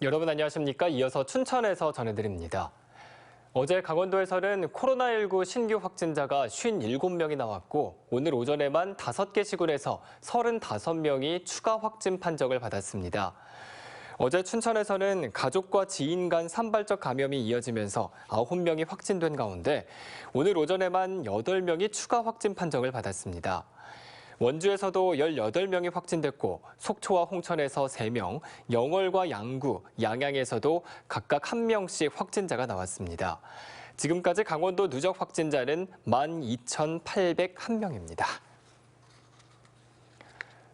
여러분 안녕하십니까? 이어서 춘천에서 전해드립니다. 어제 강원도에서는 코로나19 신규 확진자가 57명이 나왔고 오늘 오전에만 5개 시군에서 35명이 추가 확진 판정을 받았습니다. 어제 춘천에서는 가족과 지인 간 산발적 감염이 이어지면서 9명이 확진된 가운데 오늘 오전에만 8명이 추가 확진 판정을 받았습니다. 원주에서도 18명이 확진됐고 속초와 홍천에서 3명, 영월과 양구, 양양에서도 각각 1명씩 확진자가 나왔습니다. 지금까지 강원도 누적 확진자는 12,801명입니다.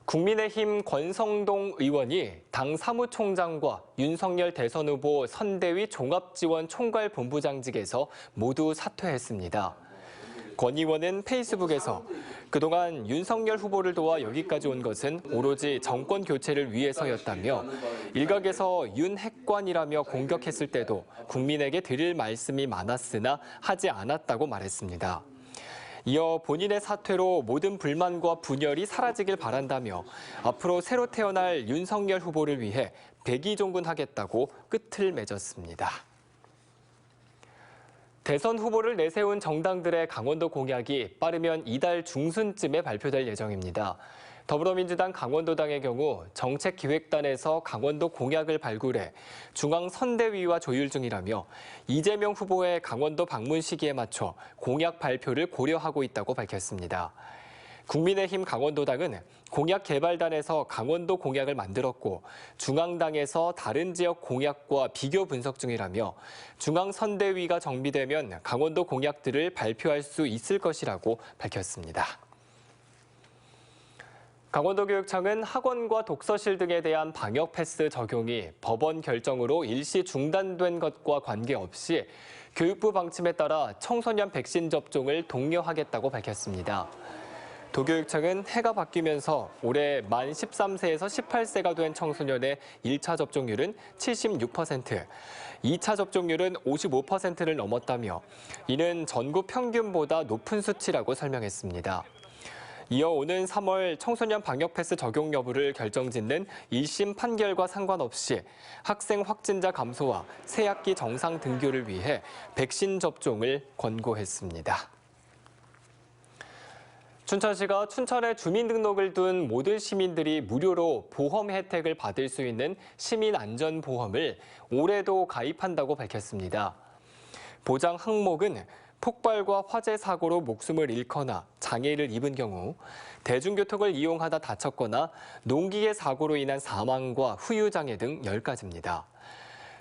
국민의힘 권성동 의원이 당 사무총장과 윤석열 대선 후보 선대위 종합지원 총괄본부장직에서 모두 사퇴했습니다. 권 의원은 페이스북에서 그동안 윤석열 후보를 도와 여기까지 온 것은 오로지 정권 교체를 위해서였다며 일각에서 윤핵관이라며 공격했을 때도 국민에게 드릴 말씀이 많았으나 하지 않았다고 말했습니다. 이어 본인의 사퇴로 모든 불만과 분열이 사라지길 바란다며 앞으로 새로 태어날 윤석열 후보를 위해 백의종군하겠다고 끝을 맺었습니다. 대선 후보를 내세운 정당들의 강원도 공약이 빠르면 이달 중순쯤에 발표될 예정입니다. 더불어민주당 강원도당의 경우 정책기획단에서 강원도 공약을 발굴해 중앙선대위와 조율 중이라며 이재명 후보의 강원도 방문 시기에 맞춰 공약 발표를 고려하고 있다고 밝혔습니다. 국민의힘 강원도당은 공약개발단에서 강원도 공약을 만들었고 중앙당에서 다른 지역 공약과 비교 분석 중이라며 중앙선대위가 정비되면 강원도 공약들을 발표할 수 있을 것이라고 밝혔습니다. 강원도교육청은 학원과 독서실 등에 대한 방역 패스 적용이 법원 결정으로 일시 중단된 것과 관계없이 교육부 방침에 따라 청소년 백신 접종을 독려하겠다고 밝혔습니다. 도교육청은 해가 바뀌면서 올해 만 13세에서 18세가 된 청소년의 1차 접종률은 76%, 2차 접종률은 55%를 넘었다며 이는 전국 평균보다 높은 수치라고 설명했습니다. 이어 오는 3월 청소년 방역 패스 적용 여부를 결정짓는 1심 판결과 상관없이 학생 확진자 감소와 새학기 정상 등교를 위해 백신 접종을 권고했습니다. 춘천시가 춘천에 주민등록을 둔 모든 시민들이 무료로 보험 혜택을 받을 수 있는 시민안전보험을 올해도 가입한다고 밝혔습니다. 보장 항목은 폭발과 화재 사고로 목숨을 잃거나 장애를 입은 경우, 대중교통을 이용하다 다쳤거나 농기계 사고로 인한 사망과 후유장애 등 10가지입니다.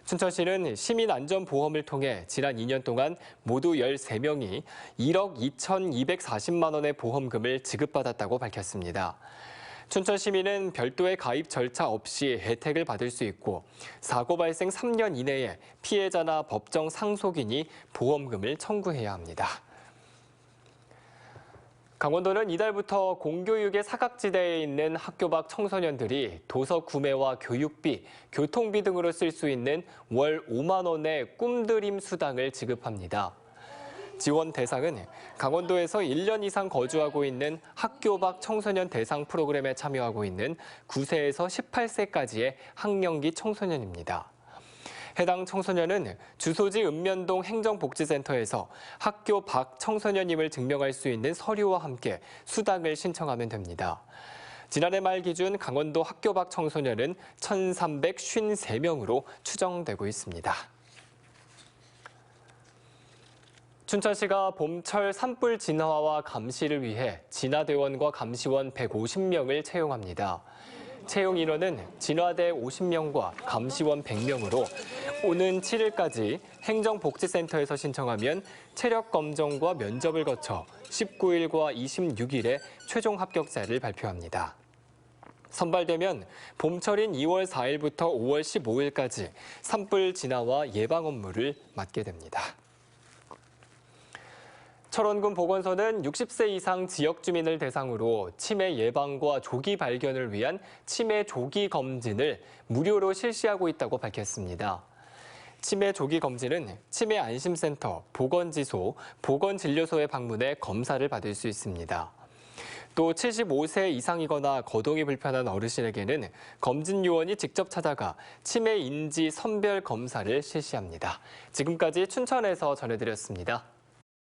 춘천시는 시민안전보험을 통해 지난 2년 동안 모두 13명이 1억 2,240만 원의 보험금을 지급받았다고 밝혔습니다. 춘천 시민은 별도의 가입 절차 없이 혜택을 받을 수 있고 사고 발생 3년 이내에 피해자나 법정 상속인이 보험금을 청구해야 합니다. 강원도는 이달부터 공교육의 사각지대에 있는 학교 밖 청소년들이 도서 구매와 교육비, 교통비 등으로 쓸 수 있는 월 5만 원의 꿈드림 수당을 지급합니다. 지원 대상은 강원도에서 1년 이상 거주하고 있는 학교 밖 청소년 대상 프로그램에 참여하고 있는 9세에서 18세까지의 학령기 청소년입니다. 해당 청소년은 주소지 읍면동 행정복지센터에서 학교 밖 청소년임을 증명할 수 있는 서류와 함께 수당을 신청하면 됩니다. 지난해 말 기준 강원도 학교 밖 청소년은 1,353명으로 추정되고 있습니다. 춘천시가 봄철 산불 진화와 감시를 위해 진화대원과 감시원 150명을 채용합니다. 채용 인원은 진화대 50명과 감시원 100명으로 오는 7일까지 행정복지센터에서 신청하면 체력 검정과 면접을 거쳐 19일과 26일에 최종 합격자를 발표합니다. 선발되면 봄철인 2월 4일부터 5월 15일까지 산불 진화와 예방 업무를 맡게 됩니다. 철원군 보건소는 60세 이상 지역 주민을 대상으로 치매 예방과 조기 발견을 위한 치매 조기 검진을 무료로 실시하고 있다고 밝혔습니다. 치매 조기 검진은 치매 안심센터, 보건지소, 보건진료소에 방문해 검사를 받을 수 있습니다. 또 75세 이상이거나 거동이 불편한 어르신에게는 검진 요원이 직접 찾아가 치매 인지 선별 검사를 실시합니다. 지금까지 춘천에서 전해드렸습니다.